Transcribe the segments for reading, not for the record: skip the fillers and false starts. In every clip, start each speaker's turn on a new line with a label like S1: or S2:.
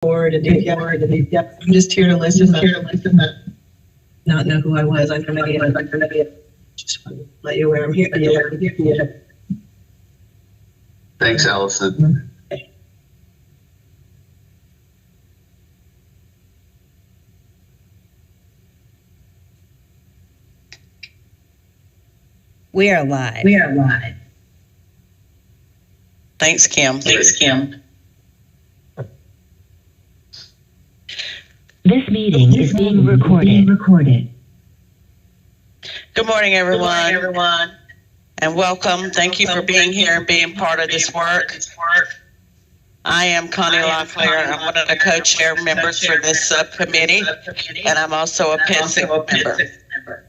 S1: forward and I'm just here to listen, not know who I was. I'm gonna just want to let you aware I'm here.
S2: Thanks, Allison.
S3: We are live.
S4: Thanks, Kim.
S5: This meeting is being recorded.
S4: Good morning, everyone. And welcome. Thank you for being here and being part of this work. I am Connie Locklear. I'm one of the co-chair members for this subcommittee, and I'm also a PEPSC member.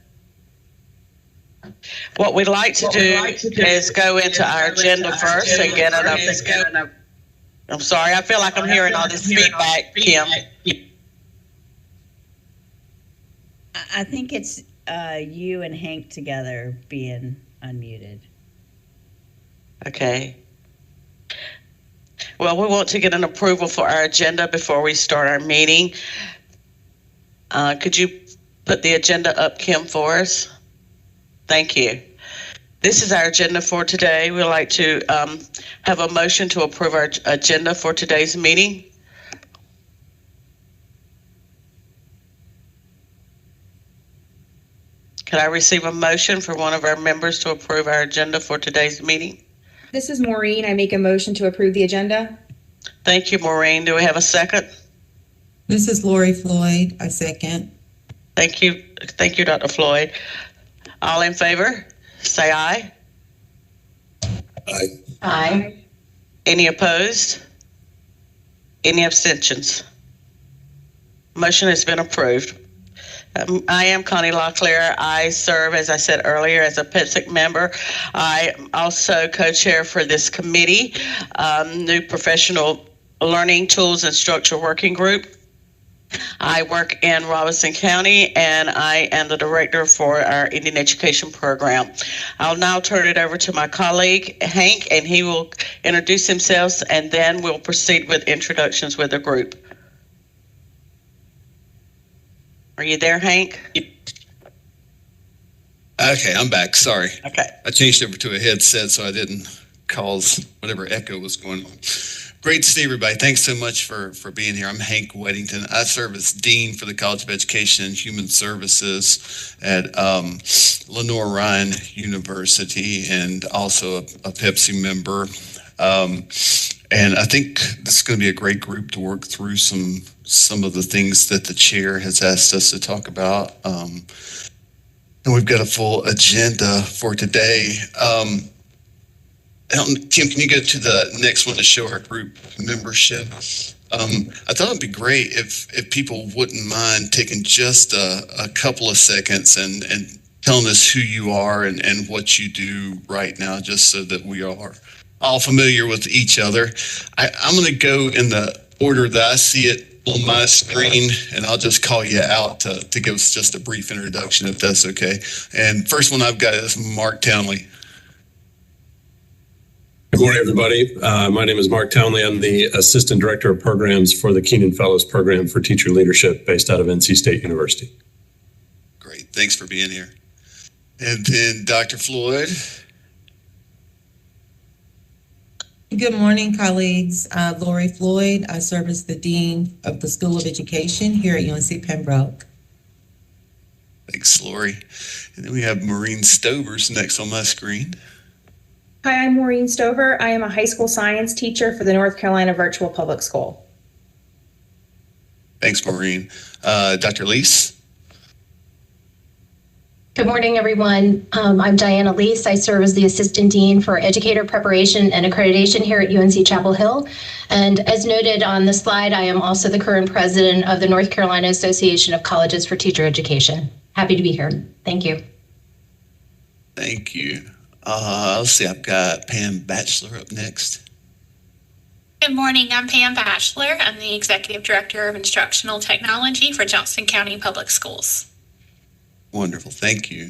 S4: What we'd like to do is go into our agenda first and get it up. I'm sorry, I feel like I'm hearing all this feedback, Kim.
S3: I think it's you and Hank together being unmuted.
S4: Okay. Well, we want to get an approval for our agenda before we start our meeting. Could you put the agenda up, Kim, for us? Thank you. This is our agenda for today. We'd like to have a motion to approve our agenda for today's meeting. Could I receive a motion for one of our members to approve our agenda for today's meeting?
S6: This is Maureen. I make a motion to approve the agenda.
S4: Thank you, Maureen. Do we have a second?
S1: This is Lori Floyd. I second.
S4: Thank you. Thank you, Dr. Floyd. All in favor, say aye.
S2: Aye.
S4: Any opposed? Any abstentions? Motion has been approved. I am Connie Locklear. I serve, as I said earlier, as a PEPSC member. I also co-chair for this committee, New Professional Learning Tools and Structure Working Group. I work in Robeson County, and I am the director for our Indian Education Program. I'll now turn it over to my colleague, Hank, and he will introduce himself, and then we'll proceed with introductions with the group. Are you there, Hank?
S7: Okay, I'm back. Sorry.
S4: Okay.
S7: I changed over to a headset so I didn't cause whatever echo was going on. Great to see everybody. Thanks so much for being here. I'm Hank Weddington. I serve as Dean for the College of Education and Human Services at Lenore Ryan University, and also a PEPSC member. And I think this is going to be a great group to work through some of the things that the chair has asked us to talk about. And we've got a full agenda for today. Kim, can you go to the next one to show our group membership? I thought it'd be great if people wouldn't mind taking just a couple of seconds and telling us who you are and what you do right now, just so that we are all familiar with each other. I'm going to go in the order that I see it on my screen, and I'll just call you out to give us just a brief introduction, if that's okay. And first one I've got is Mark Townley.
S8: Good morning, everybody. My name is Mark Townley. I'm the Assistant Director of Programs for the Keenan Fellows Program for Teacher Leadership based out of NC State University.
S7: Great. Thanks for being here. And then Dr. Floyd.
S1: Good morning, colleagues. Lori Floyd. I serve as the Dean of the School of Education here at UNC Pembroke.
S7: Thanks, Lori. And then we have Maureen Stovers next on my screen.
S6: Hi, I'm Maureen Stover. I am a high school science teacher for the North Carolina Virtual Public School.
S7: Thanks, Maureen. Dr. Leese.
S9: Good morning, everyone. I'm Diana Leese. I serve as the Assistant Dean for Educator Preparation and Accreditation here at UNC Chapel Hill. And as noted on the slide, I am also the current president of the North Carolina Association of Colleges for Teacher Education. Happy to be here. Thank you.
S7: Thank you. Let's see, I've got Pam Batchelor up next.
S10: Good morning, I'm Pam Batchelor. I'm the Executive Director of Instructional Technology for Johnston County Public Schools.
S7: Wonderful, thank you.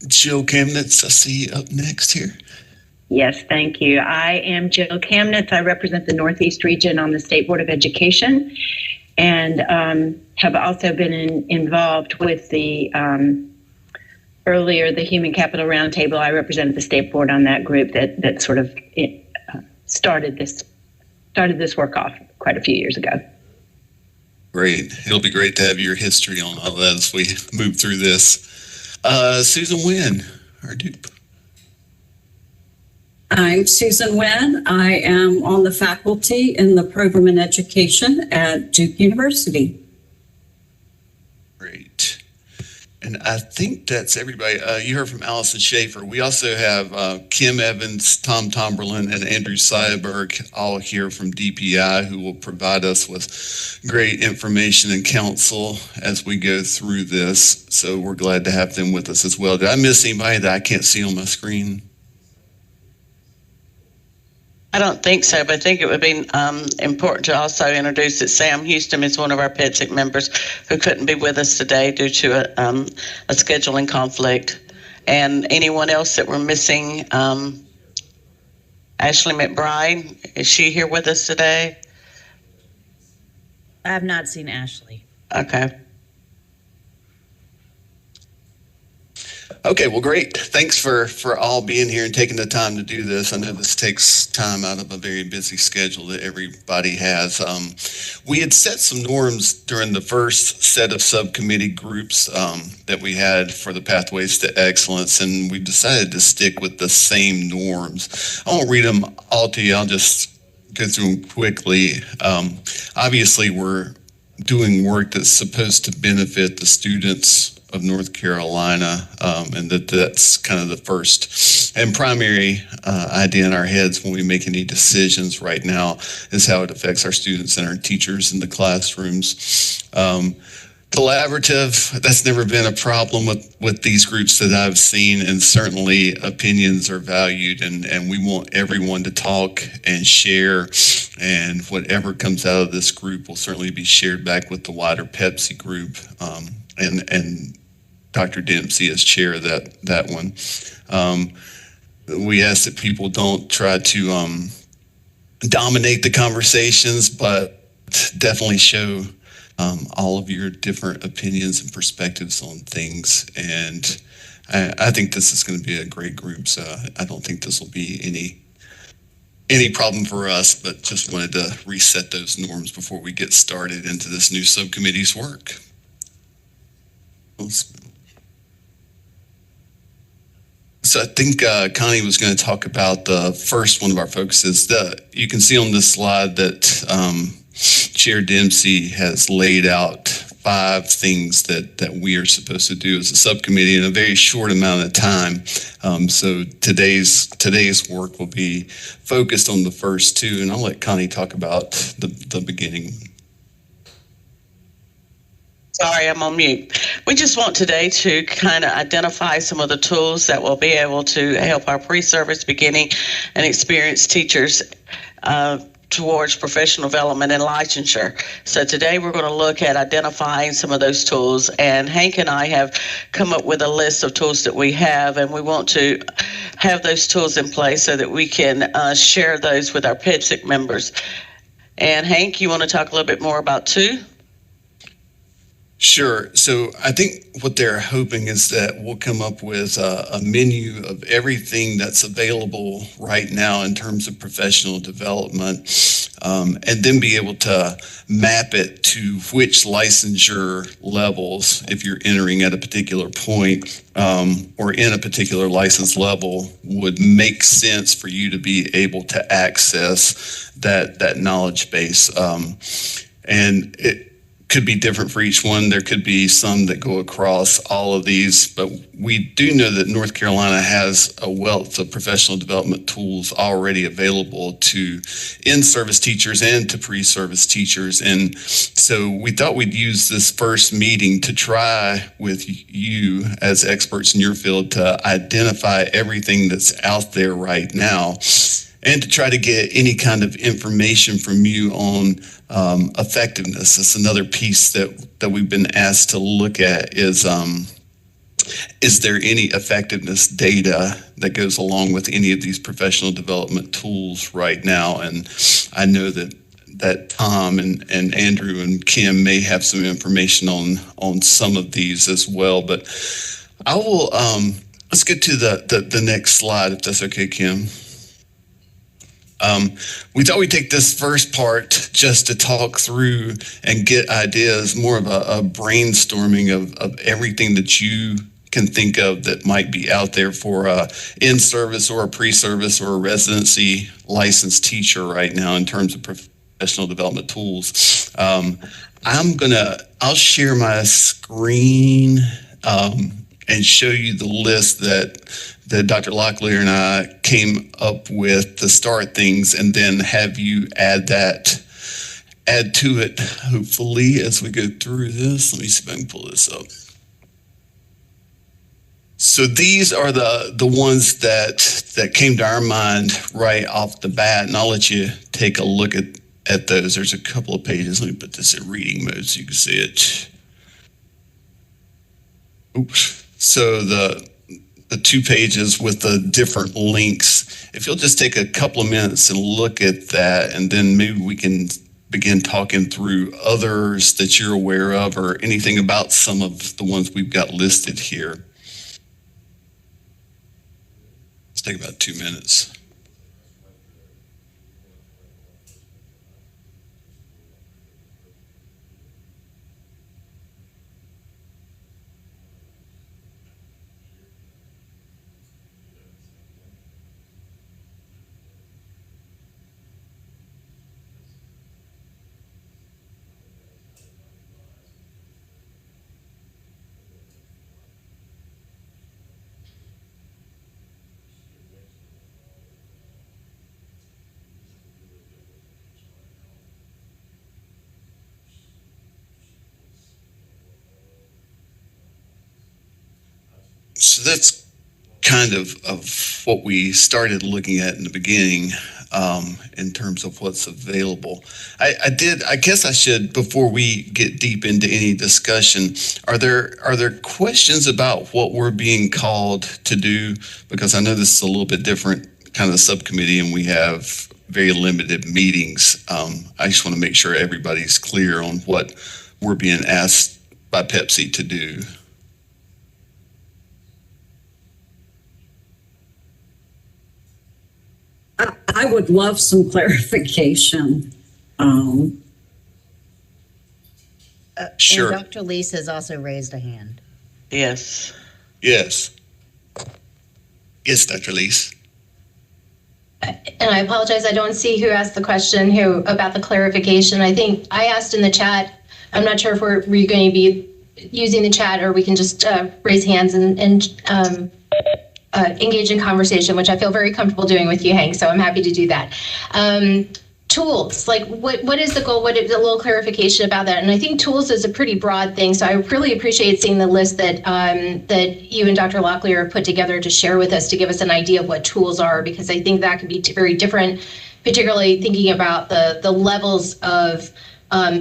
S7: Jill Kamnitz, I see you up next here.
S5: Yes, thank you. I am Jill Kamnitz. I represent the Northeast region on the State Board of Education, and have also been involved with the earlier the Human Capital Roundtable. I represented the State Board on that group that sort of started this work off quite a few years ago.
S7: Great. It'll be great to have your history on all that as we move through this. Susan Wynn, our dupe.
S11: I'm Susan Wynn. I am on the faculty in the program in education at Duke University.
S7: Great. And I think that's everybody. You heard from Allison Schaefer. We also have Kim Evans, Tom Tomberlin, and Andrew Seiberg all here from DPI, who will provide us with great information and counsel as we go through this. So we're glad to have them with us as well. Did I miss anybody that I can't see on my screen?
S4: I don't think so, but I think it would be important to also introduce that Sam Houston is one of our PEPSC members who couldn't be with us today due to a scheduling conflict. And anyone else that we're missing, Ashley McBride, is she here with us today?
S3: I have not seen Ashley.
S4: Okay.
S7: Okay, well, great. Thanks for all being here and taking the time to do this. I know this takes time out of a very busy schedule that everybody has. We had set some norms during the first set of subcommittee groups that we had for the Pathways to Excellence, and we decided to stick with the same norms. I won't read them all to you. I'll just go through them quickly. Obviously, we're doing work that's supposed to benefit the students of North Carolina, and that's kind of the first and primary idea in our heads when we make any decisions right now is how it affects our students and our teachers in the classrooms. Collaborative, that's never been a problem with these groups that I've seen, and certainly opinions are valued, and we want everyone to talk and share, and whatever comes out of this group will certainly be shared back with the wider PEPSC group. And Dr. Dempsey as chair of that one. We ask that people don't try to dominate the conversations, but definitely show all of your different opinions and perspectives on things. And I think this is going to be a great group, so I don't think this will be any problem for us, but just wanted to reset those norms before we get started into this new subcommittee's work. So I think Connie was going to talk about the first one of our focuses. You can see on this slide that Chair Dempsey has laid out 5 things that we are supposed to do as a subcommittee in a very short amount of time. So today's work will be focused on the first 2, and I'll let Connie talk about the beginning.
S4: Sorry, I'm on mute. We just want today to kind of identify some of the tools that will be able to help our pre-service, beginning, and experienced teachers towards professional development and licensure. So today we're going to look at identifying some of those tools, and Hank and I have come up with a list of tools that we have, and we want to have those tools in place so that we can share those with our PEPSC members. And Hank, you want to talk a little bit more about 2?
S7: Sure. So I think what they're hoping is that we'll come up with a menu of everything that's available right now in terms of professional development, and then be able to map it to which licensure levels, if you're entering at a particular point or in a particular license level, would make sense for you to be able to access that knowledge base. And it could be different for each one. There could be some that go across all of these, but we do know that North Carolina has a wealth of professional development tools already available to in-service teachers and to pre-service teachers. And so we thought we'd use this first meeting to try with you as experts in your field to identify everything that's out there right now, and to try to get any kind of information from you on effectiveness. That's another piece that we've been asked to look at is is there any effectiveness data that goes along with any of these professional development tools right now? And I know that Tom and Andrew and Kim may have some information on some of these as well, but I will, let's get to the next slide, if that's okay, Kim. We thought we'd take this first part just to talk through and get ideas, more of a brainstorming of everything that you can think of that might be out there for a in-service or a pre-service or a residency licensed teacher right now in terms of professional development tools. I'll share my screen and show you the list that Dr. Locklear and I came up with to start things, and then have you add to it, hopefully, as we go through this. Let me see if I can pull this up. So these are the ones that came to our mind right off the bat, and I'll let you take a look at those. There's a couple of pages. Let me put this in reading mode so you can see it. Oops. So the 2 pages with the different links, if you'll just take a couple of minutes and look at that, and then maybe we can begin talking through others that you're aware of or anything about some of the ones we've got listed here. Let's take about 2 minutes. So that's kind of what we started looking at in the beginning in terms of what's available. I guess I should, before we get deep into any discussion, are there questions about what we're being called to do? Because I know this is a little bit different kind of subcommittee, and we have very limited meetings. I just want to make sure everybody's clear on what we're being asked by PEPSC to do.
S11: I would love some clarification.
S7: Sure.
S3: And Dr. Lease has also raised a hand.
S4: Yes.
S7: Yes. Yes, Dr. Lease.
S9: And I apologize, I don't see who asked the question about the clarification. I think I asked in the chat. I'm not sure if we're going to be using the chat, or we can just raise hands and engage in conversation, which I feel very comfortable doing with you, Hank, so I'm happy to do that. Tools, like what is the goal? What is a little clarification about that? And I think tools is a pretty broad thing, so I really appreciate seeing the list that you and Dr. Locklear put together to share with us, to give us an idea of what tools are, because I think that could be very different, particularly thinking about the levels of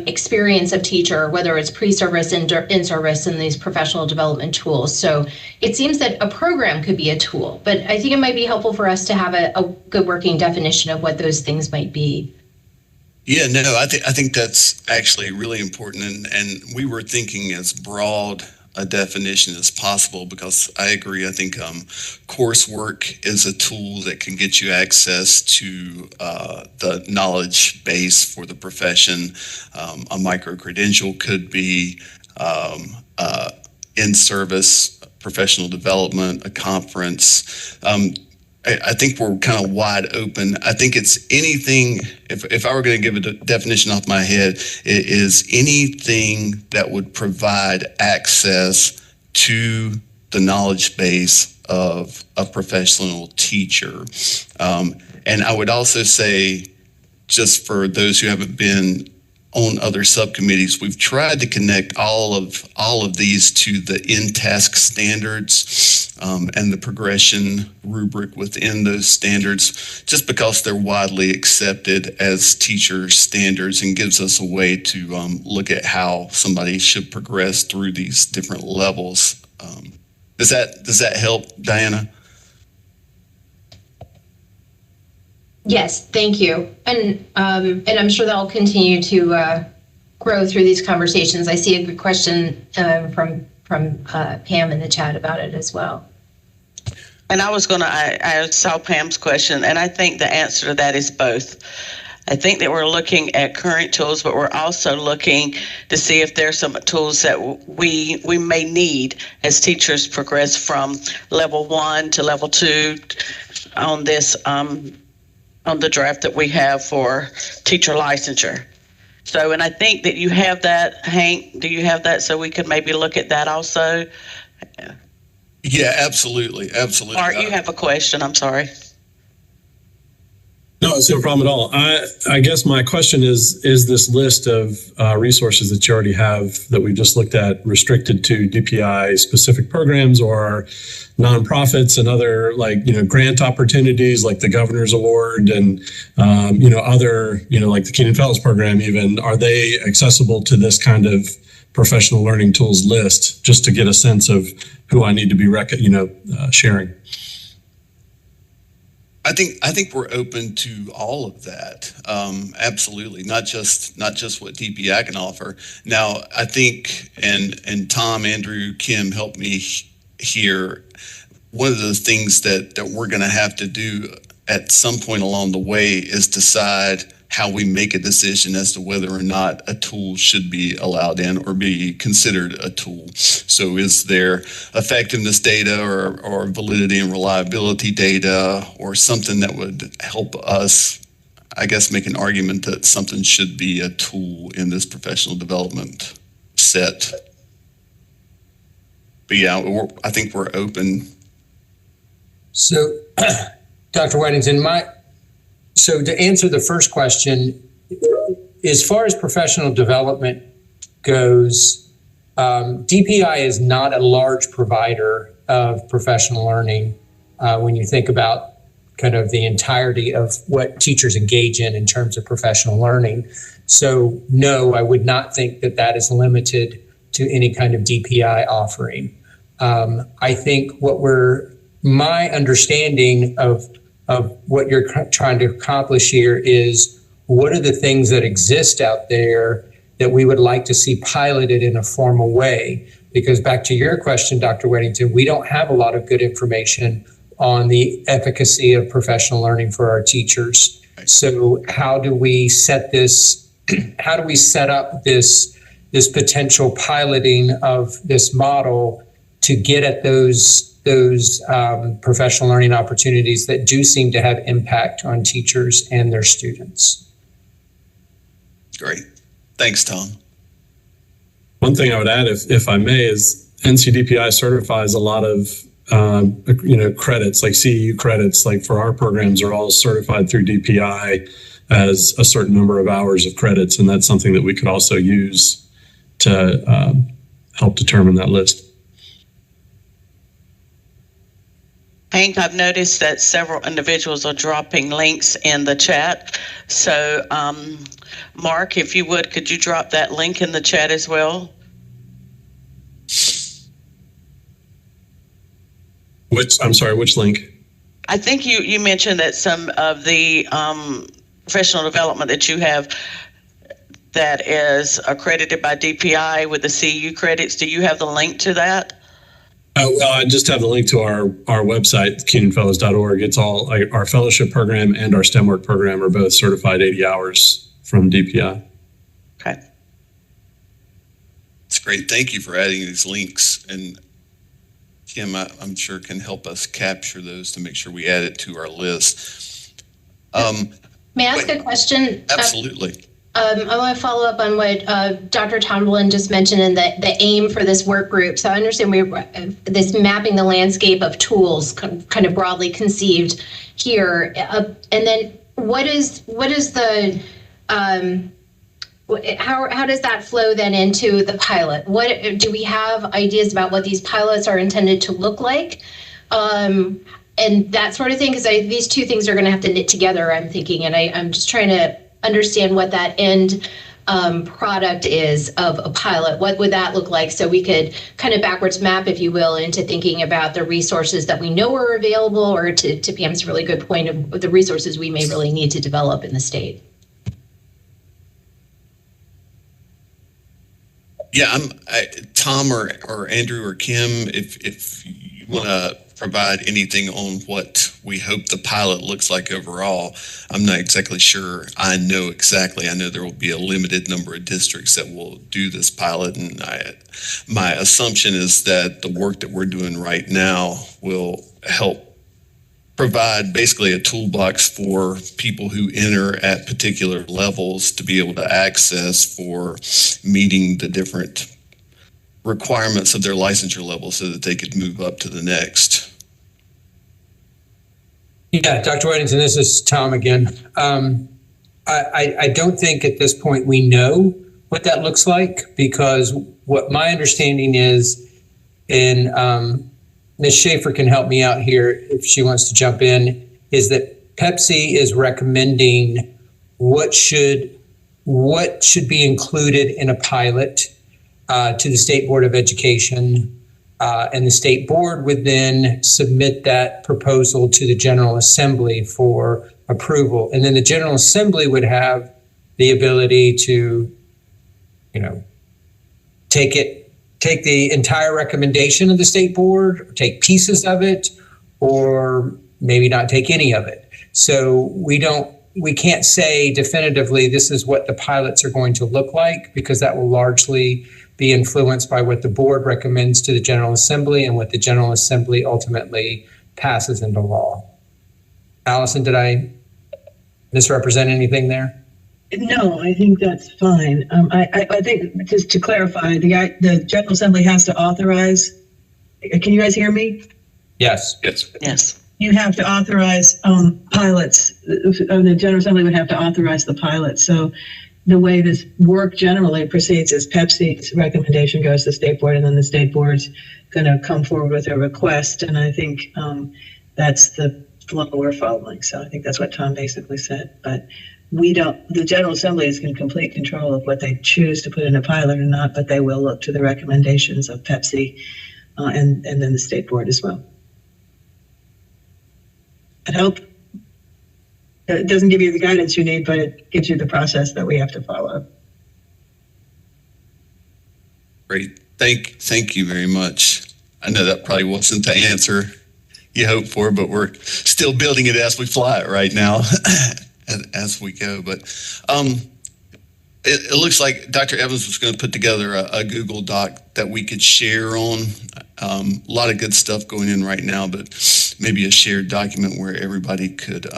S9: experience of teacher, whether it's pre-service and in-service, and these professional development tools. So it seems that a program could be a tool, but I think it might be helpful for us to have a good working definition of what those things might be.
S7: Yeah, no, I think that's actually really important, and we were thinking as broad a definition as possible, because I agree. I think coursework is a tool that can get you access to the knowledge base for the profession. A micro-credential could be in-service professional development, a conference. I think we're kind of wide open. I think it's anything, if I were going to give a definition off my head, it is anything that would provide access to the knowledge base of a professional teacher. And I would also say, just for those who haven't been on other subcommittees, we've tried to connect all of these to the in-task standards and the progression rubric within those standards, just because they're widely accepted as teacher standards, and gives us a way to look at how somebody should progress through these different levels. Does that help, Diana?
S9: Yes, thank you. And I'm sure that'll continue to grow through these conversations. I see a good question from Pam in the chat about it as well.
S4: And I saw Pam's question, and I think the answer to that is both. I think that we're looking at current tools, but we're also looking to see if there's some tools that we may need as teachers progress from level 1 to level 2 on this on the draft that we have for teacher licensure. So, and I think that you have that, Hank. Do you have that so we could maybe look at that also?
S7: Yeah, absolutely.
S4: Art, you have a question. I'm sorry.
S8: No, it's no problem at all. I guess my question is this list of resources that you already have that we just looked at restricted to DPI specific programs or nonprofits and other grant opportunities like the Governor's Award and, other, like the Keenan Fellows Program even, are they accessible to this kind of professional learning tools list just to get a sense of who I need to be sharing?
S7: I think we're open to all of that. Absolutely. Not just what DPI can offer. Now, I think, and Tom, Andrew, Kim helped me here. One of the things that we're going to have to do at some point along the way is decide how we make a decision as to whether or not a tool should be allowed in or be considered a tool. So is there effectiveness data or validity and reliability data or something that would help us, I guess, make an argument that something should be a tool in this professional development set? But yeah, I think we're open.
S12: So, Dr. Weddington, so to answer the first question, as far as professional development goes, DPI is not a large provider of professional learning when you think about kind of the entirety of what teachers engage in terms of professional learning. So no, I would not think that is limited to any kind of DPI offering. I think my understanding of what you're trying to accomplish here is what are the things that exist out there that we would like to see piloted in a formal way? Because back to your question, Dr. Weddington, we don't have a lot of good information on the efficacy of professional learning for our teachers. So how do we set this? How do we set up this potential piloting of this model to get at those professional learning opportunities that do seem to have impact on teachers and their students?
S7: Great. Thanks, Tom.
S8: One thing I would add, if I may, is NCDPI certifies a lot of credits, like CEU credits, like for our programs are all certified through DPI as a certain number of hours of credits. And that's something that we could also use to help determine that list.
S4: Hank, I've noticed that several individuals are dropping links in the chat. So, Mark, if you would, could you drop that link in the chat as well?
S8: Which link?
S4: I think you mentioned that some of the professional development that you have that is accredited by DPI with the CEU credits. Do you have the link to that?
S8: I just have the link to our website, KeenanFellows.org. It's all our fellowship program and our STEM work program are both certified 80 hours from DPI.
S4: Okay.
S7: That's great. Thank you for adding these links. And Kim, I'm sure can help us capture those to make sure we add it to our list.
S9: May I ask a question?
S7: Absolutely.
S9: I want to follow up on what Dr. Tomlin just mentioned and the aim for this work group. So I understand this mapping the landscape of tools kind of broadly conceived here. And then what is the how does that flow then into the pilot? What do we have ideas about what these pilots are intended to look like? And that sort of thing, because these two things are going to have to knit together, I'm thinking, and I'm just trying to understand what that end product is of a pilot, what would that look like? So we could kind of backwards map, if you will, into thinking about the resources that we know are available, or to Pam's really good point of the resources we may really need to develop in the state.
S7: Yeah, Tom or Andrew or Kim, if you want to provide anything on what we hope the pilot looks like overall, I'm not exactly sure. I know there will be a limited number of districts that will do this pilot, and my assumption is that the work that we're doing right now will help provide basically a toolbox for people who enter at particular levels to be able to access for meeting the different requirements of their licensure level so that they could move up to the next.
S12: Yeah, Dr. Weddington, this is Tom again. I don't think at this point we know what that looks like, because what my understanding is, and Ms. Schaefer can help me out here if she wants to jump in, is that PEPSC is recommending what should be included in a pilot to the State Board of Education. And the state board would then submit that proposal to the General Assembly for approval. And then the General Assembly would have the ability to, take the entire recommendation of the state board, or take pieces of it, or maybe not take any of it. So we can't say definitively this is what the pilots are going to look like, because that will largely be influenced by what the board recommends to the General Assembly and what the General Assembly ultimately passes into law. Allison, did I misrepresent anything there?
S1: No, I think that's fine. I think, just to clarify, the General Assembly has to authorize. Can you guys hear me?
S12: Yes.
S4: Yes.
S1: You have to authorize pilots. The General Assembly would have to authorize the pilot. So the way this work generally proceeds is PEPSC's recommendation goes to the state board, and then the state board's going to come forward with a request. And I think that's the flow we're following. So I think that's what Tom basically said. But the General Assembly is in complete control of what they choose to put in a pilot or not, but they will look to the recommendations of PEPSC and then the state board as well. I hope it doesn't give you the guidance you need, but it gives you the process that we have to follow.
S7: Great. Thank you very much. I know that probably wasn't the answer you hoped for, but we're still building it as we fly it right now. As we go, but it looks like Dr. Evans was going to put together a Google Doc that we could share on. A lot of good stuff going in right now, but maybe a shared document where everybody could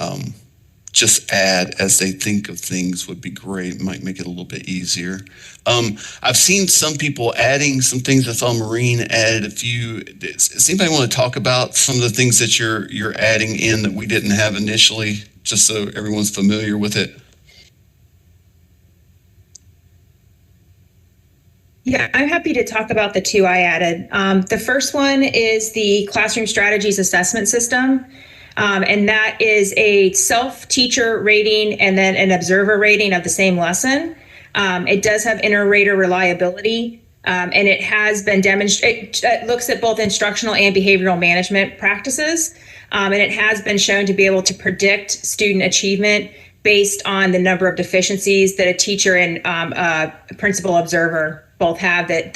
S7: just add as they think of things would be great. It might make it a little bit easier. I've seen some people adding some things. I saw Maureen added a few. Does anybody want to talk about some of the things that you're adding in that we didn't have initially, just so everyone's familiar with it?
S6: Yeah, I'm happy to talk about the two I added. The first one is the Classroom Strategies Assessment System. And that is a self-teacher rating and then an observer rating of the same lesson. It does have inter-rater reliability, and it has been demonstrated. It looks at both instructional and behavioral management practices, and it has been shown to be able to predict student achievement based on the number of deficiencies that a teacher and a principal observer both have that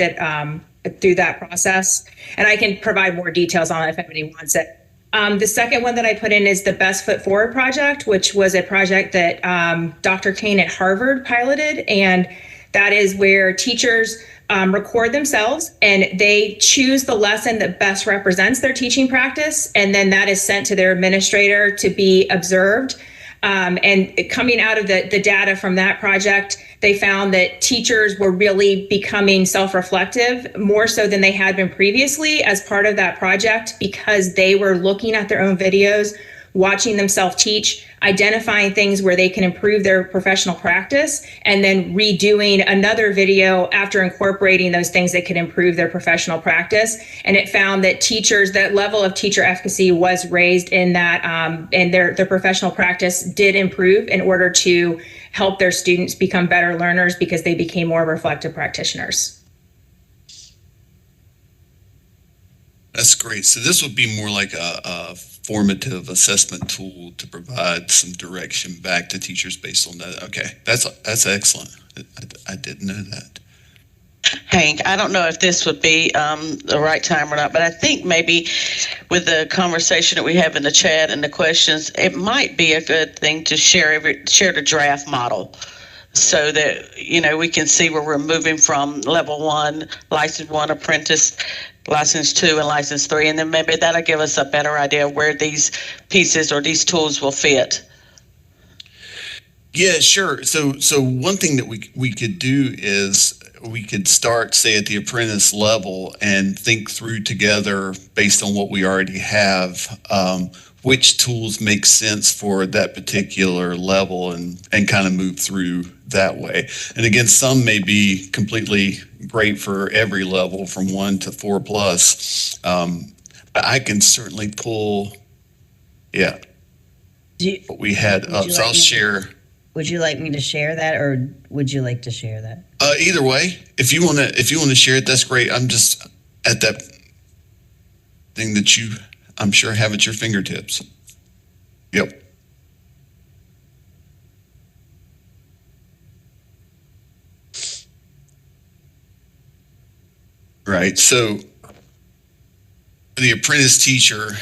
S6: through that process. And I can provide more details on it if anybody wants it. The second one that I put in is the Best Foot Forward project, which was a project that Dr. Kane at Harvard piloted. And that is where teachers record themselves and they choose the lesson that best represents their teaching practice. And then that is sent to their administrator to be observed. And coming out of the data from that project, they found that teachers were really becoming self-reflective more so than they had been previously as part of that project, because they were looking at their own videos, watching themselves teach, identifying things where they can improve their professional practice, and then redoing another video after incorporating those things that could improve their professional practice. And it found that teachers, that level of teacher efficacy was raised in that, and their professional practice did improve in order to help their students become better learners because they became more reflective practitioners.
S7: That's great. So this would be more like a formative assessment tool to provide some direction back to teachers based on that. Okay, that's excellent. I didn't know that.
S4: Hank, I don't know if this would be the right time or not, but I think maybe with the conversation that we have in the chat and the questions, it might be a good thing to share the draft model so that, we can see where we're moving from level 1, license 1, apprentice, license 2, and license 3, and then maybe that'll give us a better idea of where these pieces or these tools will fit.
S7: Yeah, sure. So one thing that we could do is we could start, say, at the apprentice level and think through together based on what we already have, which tools make sense for that particular level and kind of move through that way. And again, some may be completely great for every level from 1 to 4 plus. But I can certainly pull, what we had up. So I'll share.
S3: Would you like me to share that, or would you like to share that?
S7: Either way, if you want to share it, that's great. I'm just at that thing that I'm sure have at your fingertips. Yep. Right. So the apprentice teacher,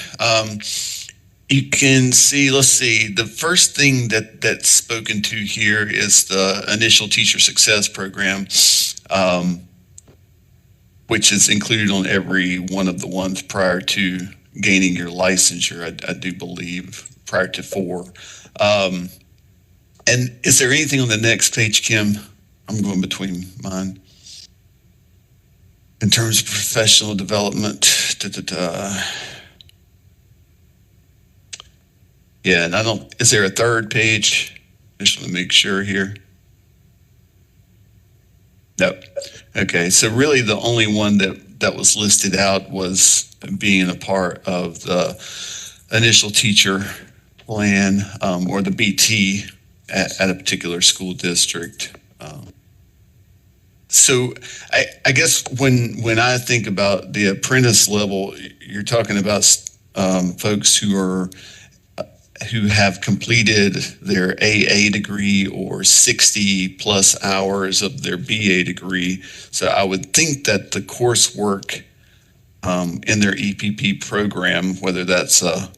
S7: you can see, let's see, the first thing that's spoken to here is the initial teacher success program, which is included on every one of the ones prior to gaining your licensure, I do believe, prior to 4. And is there anything on the next page, Kim? I'm going between mine. In terms of professional development, Yeah, and is there a third page? I just want to make sure here. No. Okay, so really the only one that was listed out was being a part of the initial teacher plan, or the BT at a particular school district. So I guess when I think about the apprentice level, you're talking about folks who have completed their AA degree or 60 plus hours of their BA degree. So I would think that the coursework in their EPP program, whether that's a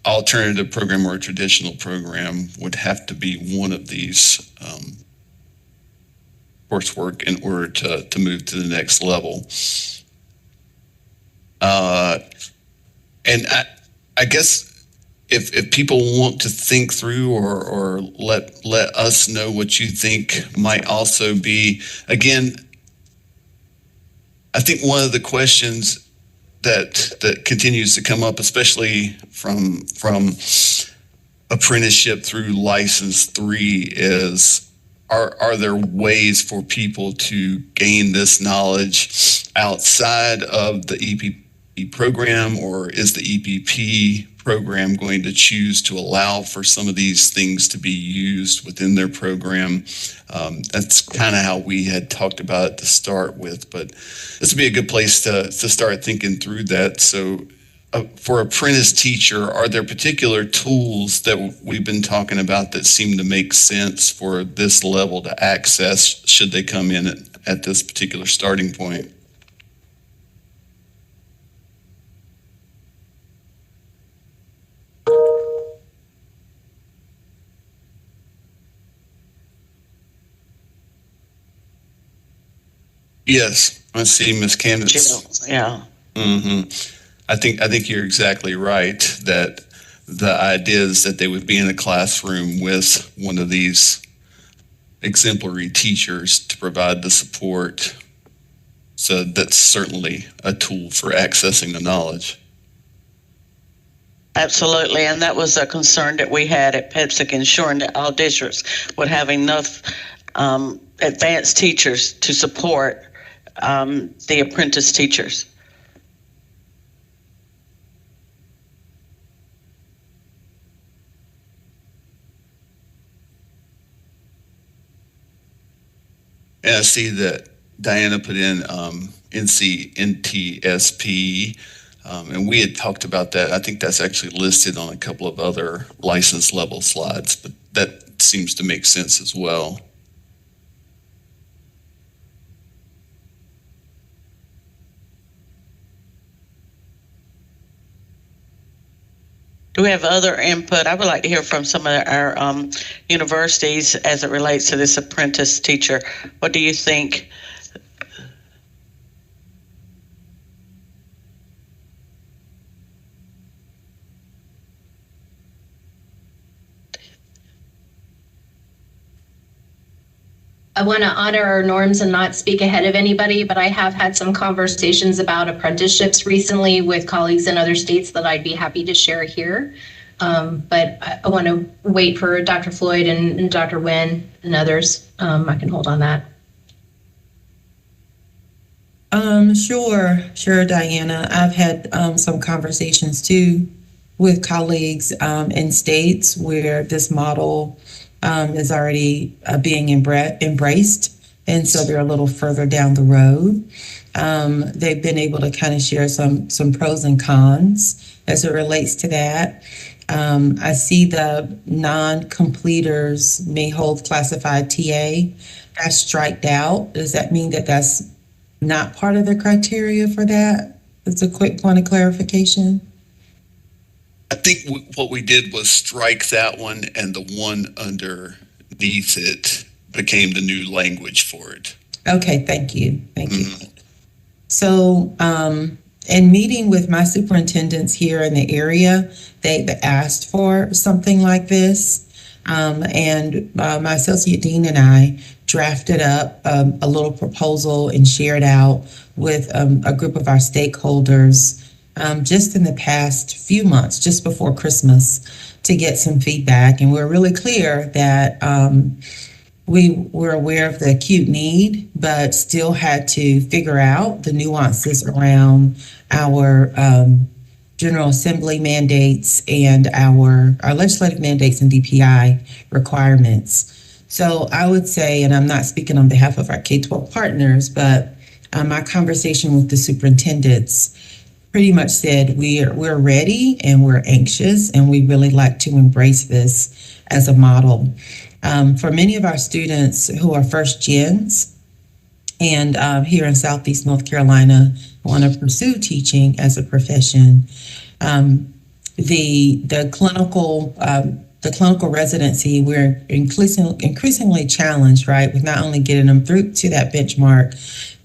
S7: alternative program or a traditional program, would have to be one of these coursework in order to move to the next level. And I guess if people want to think through or let us know what you think might also be, again, I think one of the questions that continues to come up, especially from apprenticeship through license 3, is are there ways for people to gain this knowledge outside of the EPP program, or is the EPP program going to choose to allow for some of these things to be used within their program? That's kind of how we had talked about it to start with, but this would be a good place to start thinking through that. So for apprentice teacher, are there particular tools that we've been talking about that seem to make sense for this level to access should they come in at this particular starting point? Yes, I see Ms. Candace.
S4: Yeah.
S7: Mm-hmm. I think you're exactly right that the idea is that they would be in a classroom with one of these exemplary teachers to provide the support. So that's certainly a tool for accessing the knowledge.
S4: Absolutely, and that was a concern that we had at PEPSC, ensuring that all districts would have enough advanced teachers to support the apprentice teachers.
S7: And I see that Diana put in NTSP, and we had talked about that. I think that's actually listed on a couple of other license level slides, but that seems to make sense as well.
S4: Do we have other input? I would like to hear from some of our universities as it relates to this apprentice teacher. What do you think?
S9: I want to honor our norms and not speak ahead of anybody, but I have had some conversations about apprenticeships recently with colleagues in other states that I'd be happy to share here. But I want to wait for Dr. Floyd and Dr. Nguyen and others. I can hold on that.
S13: Sure, Diana. I've had some conversations too with colleagues in states where this model is already being embraced. And so they're a little further down the road. They've been able to kind of share some pros and cons as it relates to that. I see the non-completers may hold classified TA. That's striked out. Does that mean that that's not part of the criteria for that? That's a quick point of clarification.
S7: I think what we did was strike that one, and the one underneath it became the new language for it.
S13: Okay, thank you. Thank you. So, in meeting with my superintendents here in the area, they asked for something like this. And my associate dean and I drafted up a little proposal and shared out with a group of our stakeholders just in the past few months, just before Christmas, to get some feedback. And we're really clear that we were aware of the acute need, but still had to figure out the nuances around our General Assembly mandates and our legislative mandates and DPI requirements. So I would say, and I'm not speaking on behalf of our K-12 partners, but my conversation with the superintendents pretty much said we're ready and we're anxious and we really like to embrace this as a model. For many of our students who are first gens and here in Southeast North Carolina want to pursue teaching as a profession, the clinical residency, we're increasingly challenged, right, with not only getting them through to that benchmark,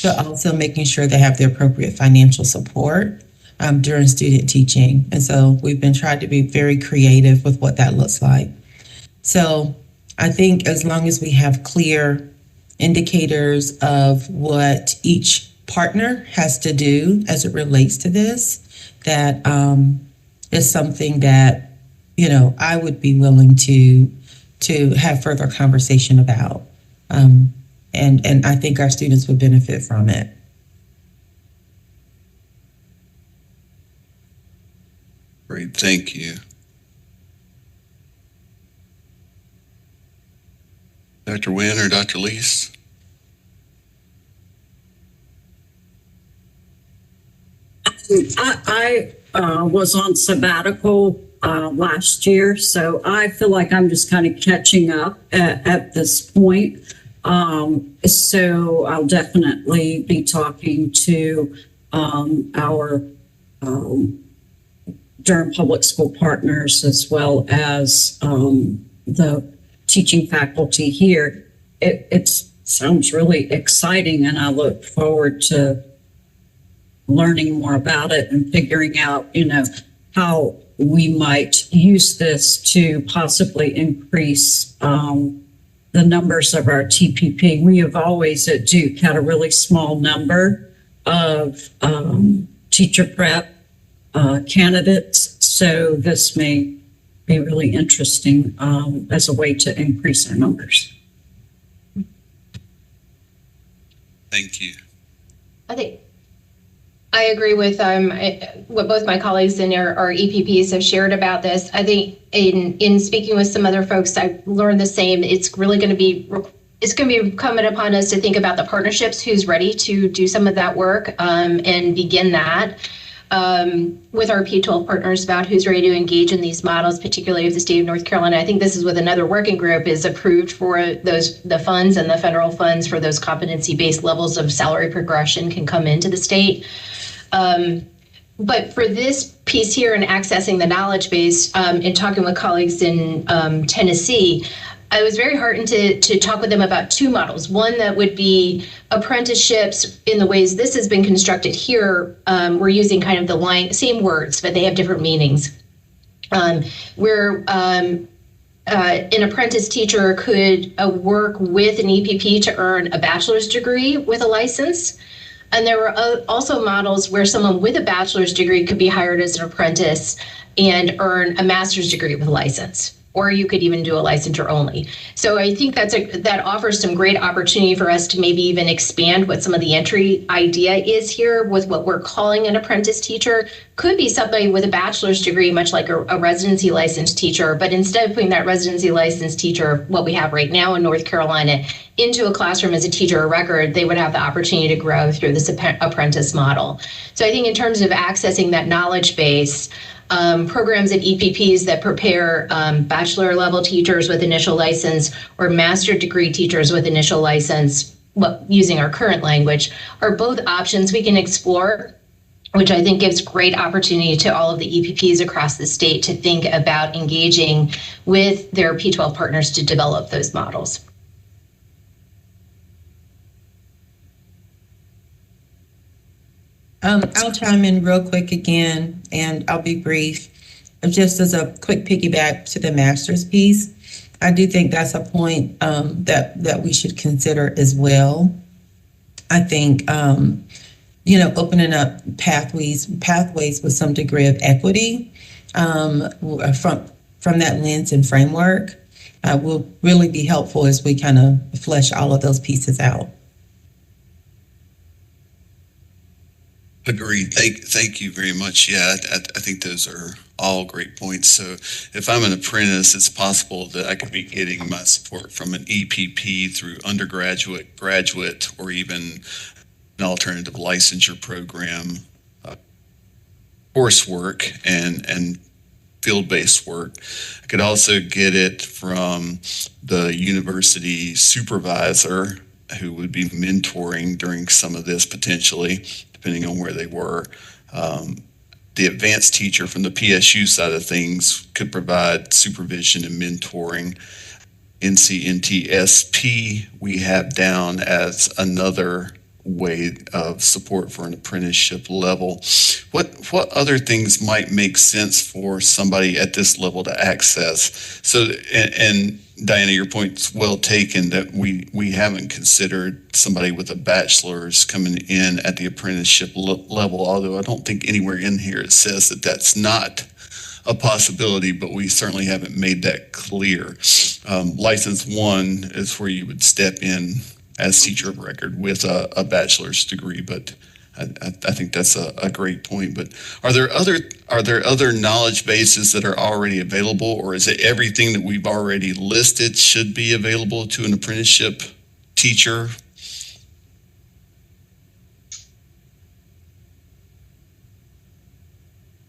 S13: but also making sure they have the appropriate financial support during student teaching. And so we've been trying to be very creative with what that looks like. So I think as long as we have clear indicators of what each partner has to do as it relates to this, that is something that, you know, I would be willing to have further conversation about. And I think our students would benefit from it.
S7: Great, thank you. Dr. Nguyen or Dr. Lease?
S11: I was on sabbatical last year, so I feel like I'm just kind of catching up at this point. So I'll definitely be talking to our Durham Public School partners as well as the teaching faculty here. It sounds really exciting, and I look forward to learning more about it and figuring out, you know, how we might use this to possibly increase the numbers of our TPP. We have always at Duke had a really small number of teacher prep candidates, so this may be really interesting as a way to increase our numbers.
S7: Thank you.
S9: I think I agree with what both my colleagues and our EPPs have shared about this. I think in speaking with some other folks, I learned the same. It's really going to be it's going to be incumbent upon us to think about the partnerships, who's ready to do some of that work, and begin that with our P-12 partners about who's ready to engage in these models, particularly of the state of North Carolina. I think this is with another working group is approved for the funds, and the federal funds for those competency-based levels of salary progression can come into the state. But for this piece here in accessing the knowledge base, in talking with colleagues in Tennessee, I was very heartened to talk with them about two models. One that would be apprenticeships in the ways this has been constructed here. We're using kind of the same words, but they have different meanings. Where an apprentice teacher could work with an EPP to earn a bachelor's degree with a license. And there were also models where someone with a bachelor's degree could be hired as an apprentice and earn a master's degree with a license. Or you could even do a licensure only. So I think that offers some great opportunity for us to maybe even expand what some of the entry idea is here with what we're calling an apprentice teacher. Could be somebody with a bachelor's degree, much like a residency licensed teacher, but instead of putting that residency licensed teacher, what we have right now in North Carolina, into a classroom as a teacher of record, they would have the opportunity to grow through this apprentice model. So I think in terms of accessing that knowledge base, programs at EPPs that prepare bachelor level teachers with initial license or master degree teachers with initial license, using our current language, are both options we can explore, which I think gives great opportunity to all of the EPPs across the state to think about engaging with their P-12 partners to develop those models.
S13: I'll chime in real quick again, and I'll be brief. Just as a quick piggyback to the master's piece, I do think that's a point that we should consider as well. I think opening up pathways with some degree of equity from that lens and framework will really be helpful as we kind of flesh all of those pieces out.
S7: Agreed. Thank you very much. Yeah, I think those are all great points. So if I'm an apprentice, it's possible that I could be getting my support from an EPP through undergraduate, graduate, or even an alternative licensure program, coursework, and field-based work. I could also get it from the university supervisor who would be mentoring during some of this potentially, depending on where they were. The advanced teacher from the PSU side of things could provide supervision and mentoring. NCNTSP we have down as another way of support for an apprenticeship level. What other things might make sense for somebody at this level to access? So, and Diana, your point's well taken that we haven't considered somebody with a bachelor's coming in at the apprenticeship level, although I don't think anywhere in here it says that that's not a possibility, but we certainly haven't made that clear. License 1 is where you would step in as teacher of record with a bachelor's degree, but I think that's a great point. But are there other knowledge bases that are already available, or is it everything that we've already listed should be available to an apprenticeship teacher?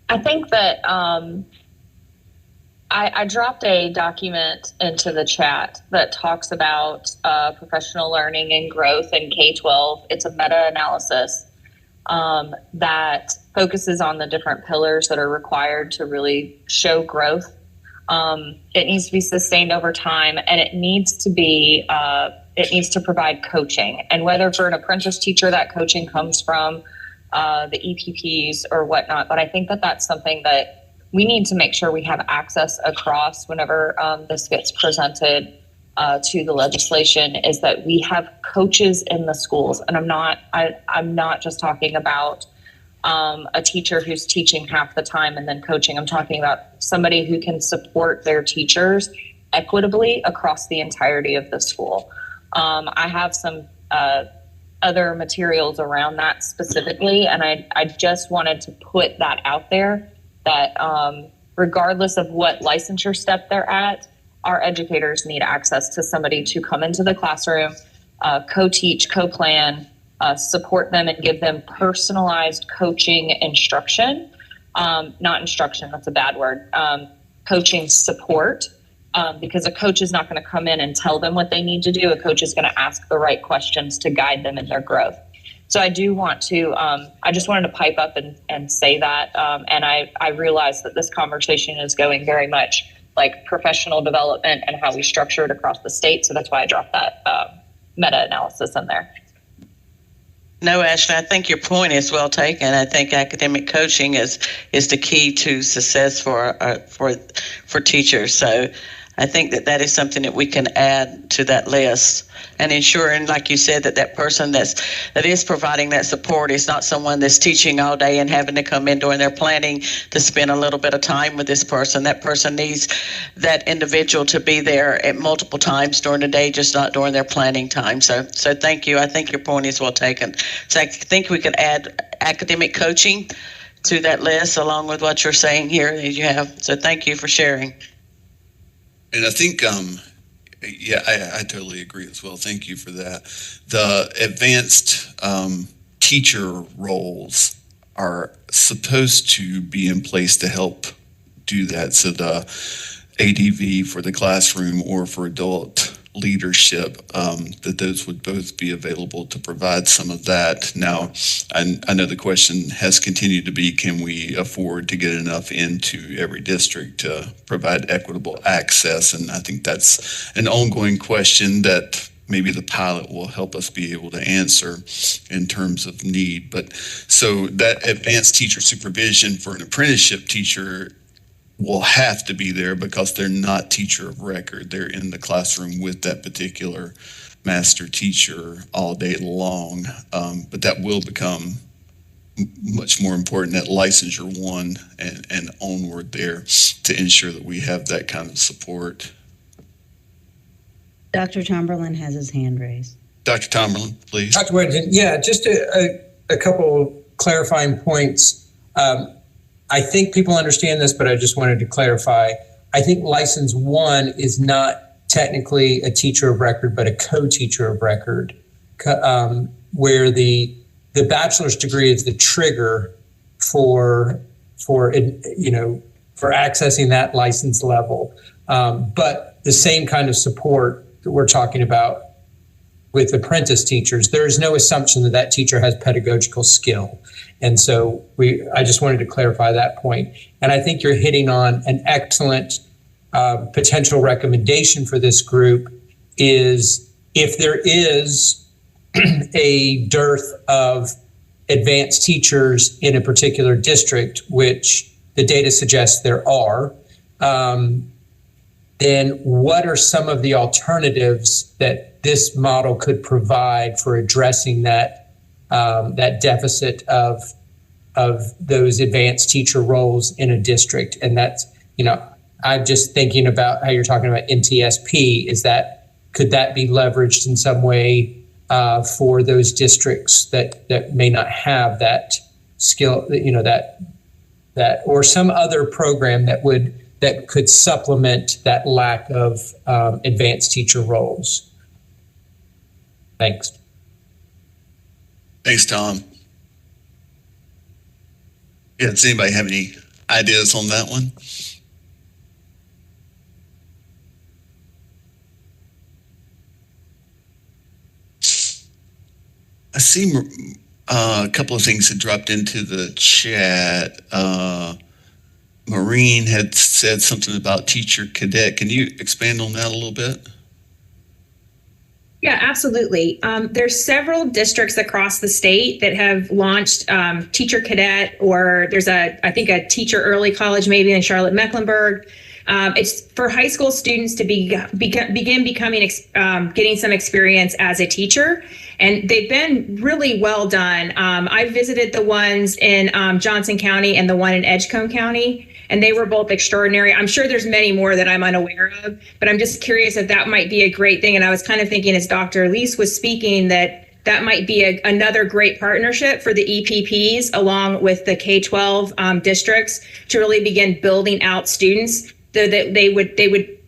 S14: I think that I dropped a document into the chat that talks about professional learning and growth in K-12. It's a meta-analysis that focuses on the different pillars that are required to really show growth. It needs to be sustained over time, and it needs to provide coaching. And whether for an apprentice teacher, that coaching comes from the EPPs or whatnot. But I think that that's something that we need to make sure we have access across whenever this gets presented to the legislation, is that we have coaches in the schools. And I'm not just talking about a teacher who's teaching half the time and then coaching. I'm talking about somebody who can support their teachers equitably across the entirety of the school. I have some other materials around that specifically, and I just wanted to put that out there, that regardless of what licensure step they're at, our educators need access to somebody to come into the classroom, co-teach, co-plan, support them and give them personalized coaching instruction. Not instruction, that's a bad word. Coaching support, because a coach is not going to come in and tell them what they need to do. A coach is going to ask the right questions to guide them in their growth. So I do want to, I just wanted to pipe up and say that. And I realize that this conversation is going very much like professional development and how we structure it across the state. So that's why I dropped that meta-analysis in there.
S4: No, Ashley, I think your point is well taken. I think academic coaching is the key to success for teachers. So I think that is something that we can add to that list, and ensuring, like you said, that person that is providing that support is not someone that's teaching all day and having to come in during their planning to spend a little bit of time with this person. That person needs that individual to be there at multiple times during the day, just not during their planning time. So thank you. I think your point is well taken. So I think we could add academic coaching to that list along with what you're saying here that you have. So thank you for sharing.
S7: And I think, I totally agree as well. Thank you for that. The advanced teacher roles are supposed to be in place to help do that. So the ADV for the classroom or for adult leadership, that those would both be available to provide some of that. Now, I know the question has continued to be, can we afford to get enough into every district to provide equitable access? And I think that's an ongoing question that maybe the pilot will help us be able to answer in terms of need. But so that advanced teacher supervision for an apprenticeship teacher will have to be there because they're not teacher of record. They're in the classroom with that particular master teacher all day long. But that will become much more important at licensure 1 and onward there to ensure that we have that kind of support.
S3: Dr. Tomberlin has his hand raised.
S7: Dr. Tomberlin, please.
S12: Dr. Weddington, yeah, just a couple clarifying points. I think people understand this, but I just wanted to clarify. I think license 1 is not technically a teacher of record, but a co-teacher of record, where the bachelor's degree is the trigger for accessing that license level. But the same kind of support that we're talking about with apprentice teachers, there is no assumption that teacher has pedagogical skill. And so I just wanted to clarify that point. And I think you're hitting on an excellent potential recommendation for this group is if there is a dearth of advanced teachers in a particular district, which the data suggests there are, then what are some of the alternatives that this model could provide for addressing that deficit of those advanced teacher roles in a district? And that's, I'm just thinking about how you're talking about NTSP. Could that be leveraged in some way for those districts that may not have that skill, that or some other program that could supplement that lack of advanced teacher roles? Thanks.
S7: Thanks, Tom. Yeah, does anybody have any ideas on that one? I see a couple of things that dropped into the chat. Maureen had said something about teacher cadet. Can you expand on that a little bit?
S6: Yeah, absolutely. There's several districts across the state that have launched teacher cadet, or there's I think a teacher early college maybe in Charlotte-Mecklenburg. It's for high school students to begin becoming, getting some experience as a teacher. And they've been really well done. I visited the ones in Johnson County and the one in Edgecombe County, and they were both extraordinary. I'm sure there's many more that I'm unaware of, but I'm just curious if that might be a great thing. And I was kind of thinking as Dr. Leese was speaking that might be another great partnership for the EPPs along with the K-12 districts to really begin building out students so that they would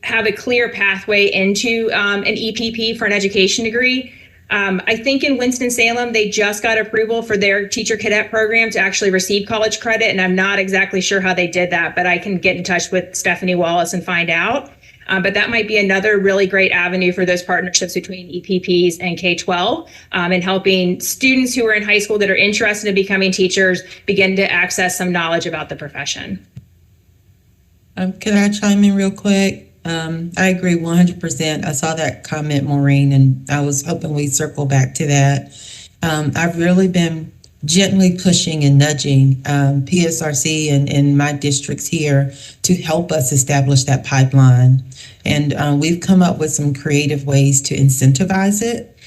S6: have a clear pathway into an EPP for an education degree. I think in Winston-Salem, they just got approval for their teacher cadet program to actually receive college credit. And I'm not exactly sure how they did that, but I can get in touch with Stephanie Wallace and find out. But that might be another really great avenue for those partnerships between EPPs and K-12 and helping students who are in high school that are interested in becoming teachers begin to access some knowledge about the profession.
S13: Can I chime in real quick? I agree 100%. I saw that comment, Maureen, and I was hoping we'd circle back to that. I've really been gently pushing and nudging PSRC and my districts here to help us establish that pipeline. And we've come up with some creative ways to incentivize it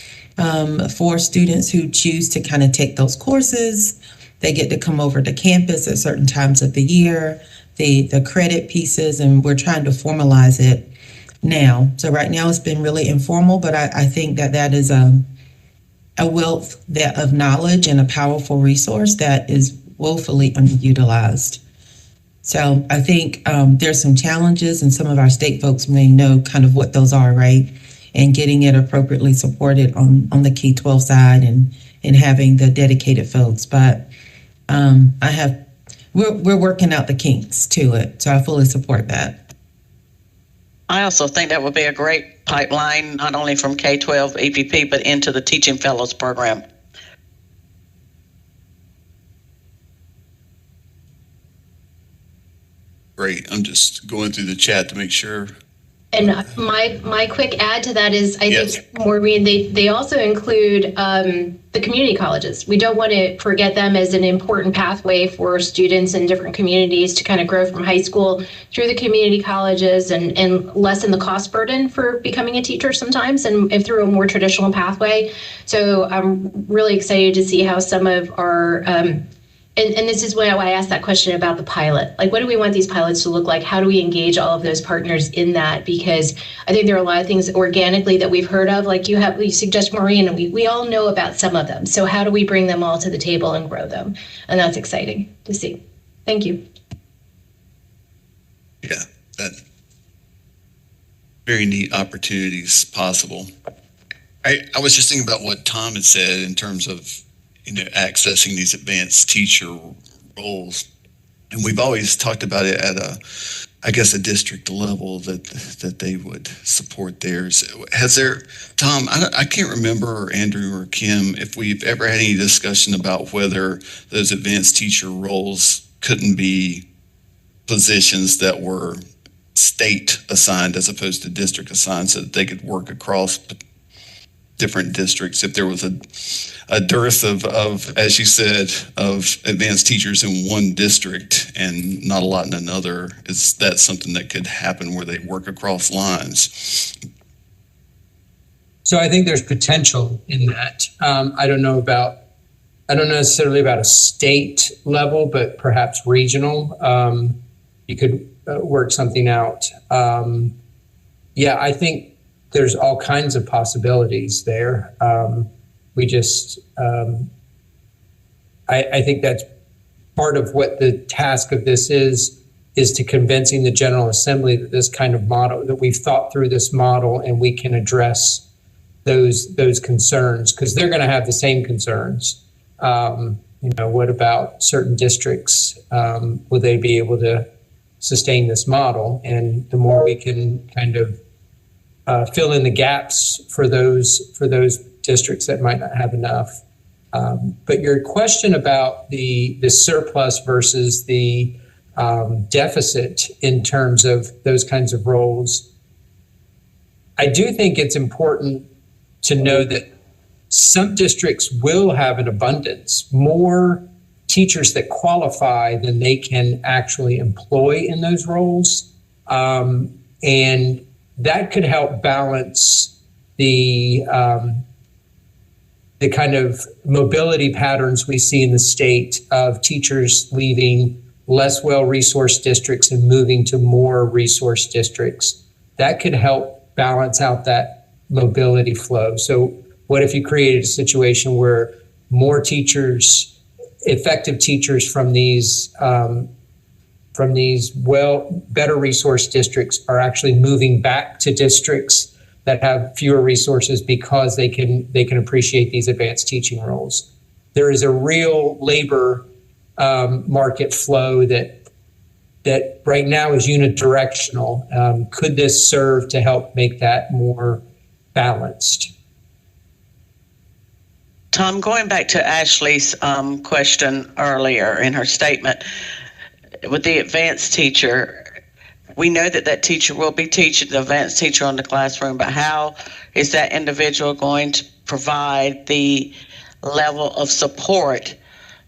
S13: for students who choose to kind of take those courses. They get to come over to campus at certain times of the year. The credit pieces, and we're trying to formalize it now. So right now it's been really informal, but I think that is a wealth of knowledge and a powerful resource that is woefully underutilized. So I think there's some challenges, and some of our state folks may know kind of what those are, right? And getting it appropriately supported on the K-12 side and having the dedicated folks. But we're working out the kinks to it, so I fully support that.
S4: I also think that would be a great pipeline, not only from K-12 EPP, but into the Teaching Fellows program.
S7: Great. I'm just going through the chat to make sure.
S9: And my quick add to that is, I
S7: Yes.
S9: think, Maureen, they also include the community colleges. We don't want to forget them as an important pathway for students in different communities to kind of grow from high school through the community colleges and lessen the cost burden for becoming a teacher sometimes, and through a more traditional pathway. So I'm really excited to see how some of our and this is why I asked that question about the pilot. Like, what do we want these pilots to look like? How do we engage all of those partners in that? Because I think there are a lot of things organically that we've heard of, like you suggest, Maureen, and we all know about some of them. So how do we bring them all to the table and grow them? And that's exciting to see. Thank you.
S7: Yeah, that very neat opportunities possible. I was just thinking about what Tom had said in terms of accessing these advanced teacher roles, and we've always talked about it at a district level that they would support theirs. Has there, Tom? I can't remember, or Andrew or Kim, if we've ever had any discussion about whether those advanced teacher roles couldn't be positions that were state assigned as opposed to district assigned, so that they could work across different districts. If there was a dearth of, as you said, of advanced teachers in one district and not a lot in another, is that something that could happen where they work across lines?
S12: So I think there's potential in that. I don't know necessarily about a state level, but perhaps regional. You could work something out. Yeah, I think there's all kinds of possibilities there. We just, I think that's part of what the task of this is to convincing the General Assembly that this kind of model, that we've thought through this model and we can address those concerns, because they're going to have the same concerns. What about certain districts? Will they be able to sustain this model? And the more we can kind of fill in the gaps for those districts that might not have enough. But your question about the surplus versus the deficit in terms of those kinds of roles, I do think it's important to know that some districts will have an abundance, more teachers that qualify than they can actually employ in those roles. And that could help balance the kind of mobility patterns we see in the state of teachers leaving less well-resourced districts and moving to more resource districts. That could help balance out that mobility flow. So what if you created a situation where more teachers, effective teachers from these from these better resource districts are actually moving back to districts that have fewer resources because they can appreciate these advanced teaching roles. There is a real labor market flow that right now is unidirectional. Could this serve to help make that more balanced?
S4: Tom, going back to Ashley's question earlier in her statement, with the advanced teacher, we know that teacher will be teaching the advanced teacher on the classroom, but how is that individual going to provide the level of support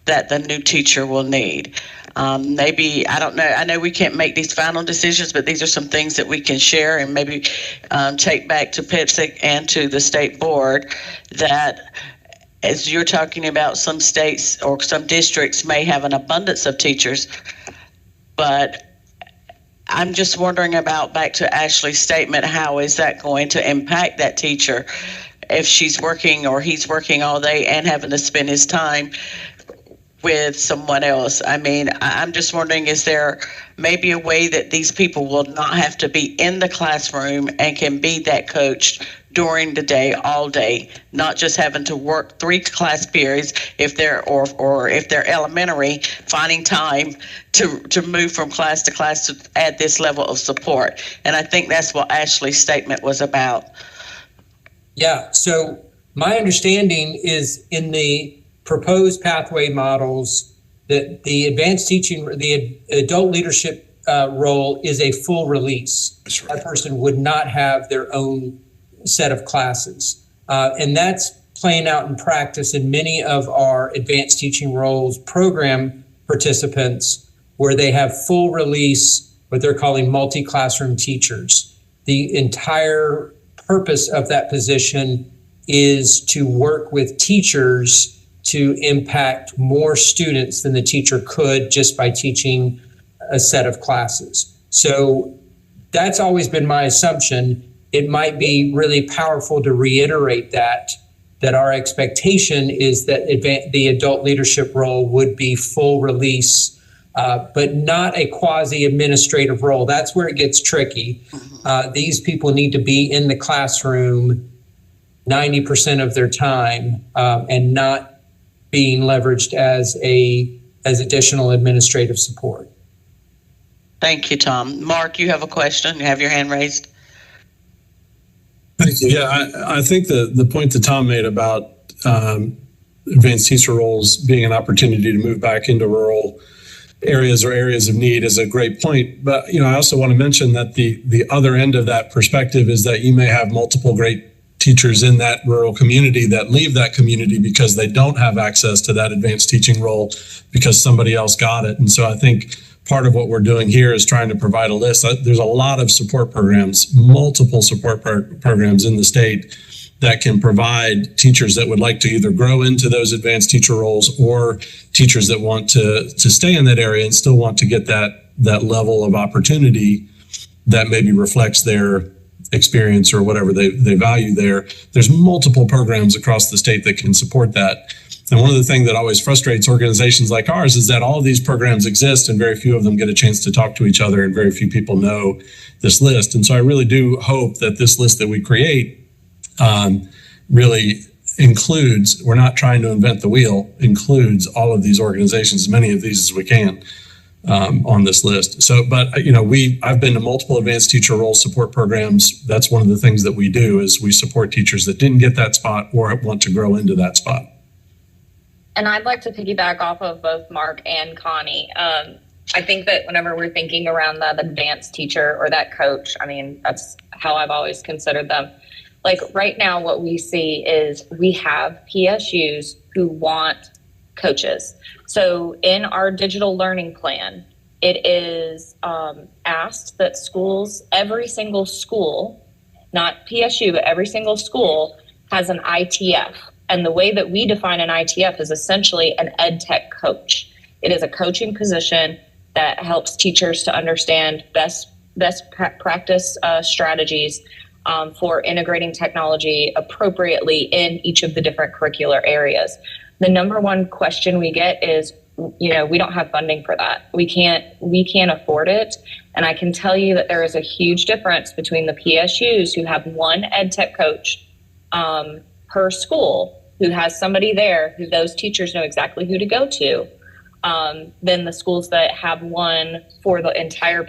S4: that the new teacher will need? Maybe, I don't know, I know we can't make these final decisions, but these are some things that we can share and maybe take back to PEPSC and to the state board, that as you're talking about, some states or some districts may have an abundance of teachers, but I'm just wondering about, back to Ashley's statement, how is that going to impact that teacher if she's working or he's working all day and having to spend his time with someone else? I mean, I'm just wondering, is there maybe a way that these people will not have to be in the classroom and can be that coached during the day, all day, not just having to work 3 class periods if they're or if they're elementary, finding time to move from class to class to add this level of support. And I think that's what Ashley's statement was about.
S12: Yeah, so my understanding is in the proposed pathway models that the advanced teaching, the adult leadership role is a full release. That's right. That person would not have their own set of classes. And that's playing out in practice in many of our advanced teaching roles program participants, where they have full release, what they're calling multi-classroom teachers. The entire purpose of that position is to work with teachers to impact more students than the teacher could just by teaching a set of classes. So that's always been my assumption. It might be really powerful to reiterate that our expectation is that the adult leadership role would be full release, but not a quasi-administrative role. That's where it gets tricky. These people need to be in the classroom 90% of their time and not being leveraged as additional administrative support.
S4: Thank you, Tom. Mark, you have a question? You have your hand raised.
S8: Thank you. Yeah, I think the point that Tom made about advanced teacher roles being an opportunity to move back into rural areas or areas of need is a great point. But, I also want to mention that the other end of that perspective is that you may have multiple great teachers in that rural community that leave that community because they don't have access to that advanced teaching role because somebody else got it. And so I think part of what we're doing here is trying to provide a list. There's a lot of support programs, multiple support programs in the state that can provide teachers that would like to either grow into those advanced teacher roles or teachers that want to stay in that area and still want to get that level of opportunity that maybe reflects their experience or whatever they value there. There's multiple programs across the state that can support that. And one of the things that always frustrates organizations like ours is that all of these programs exist and very few of them get a chance to talk to each other and very few people know this list. And so I really do hope that this list that we create really includes, we're not trying to invent the wheel, includes all of these organizations, as many of these as we can on this list. So, but I've been to multiple advanced teacher role support programs. That's one of the things that we do is we support teachers that didn't get that spot or want to grow into that spot.
S14: And I'd like to piggyback off of both Mark and Connie. I think that whenever we're thinking around that advanced teacher or that coach, I mean, that's how I've always considered them. Like right now, what we see is we have PSUs who want coaches. So in our digital learning plan, it is asked that schools, every single school, not PSU, but every single school has an ITF. And the way that we define an ITF is essentially an ed tech coach. It is a coaching position that helps teachers to understand best practice strategies for integrating technology appropriately in each of the different curricular areas. The number one question we get is, you know, we don't have funding for that. We can't afford it. And I can tell you that there is a huge difference between the PSUs who have one ed tech coach per school, who has somebody there who those teachers know exactly who to go to, than the schools that have one for the entire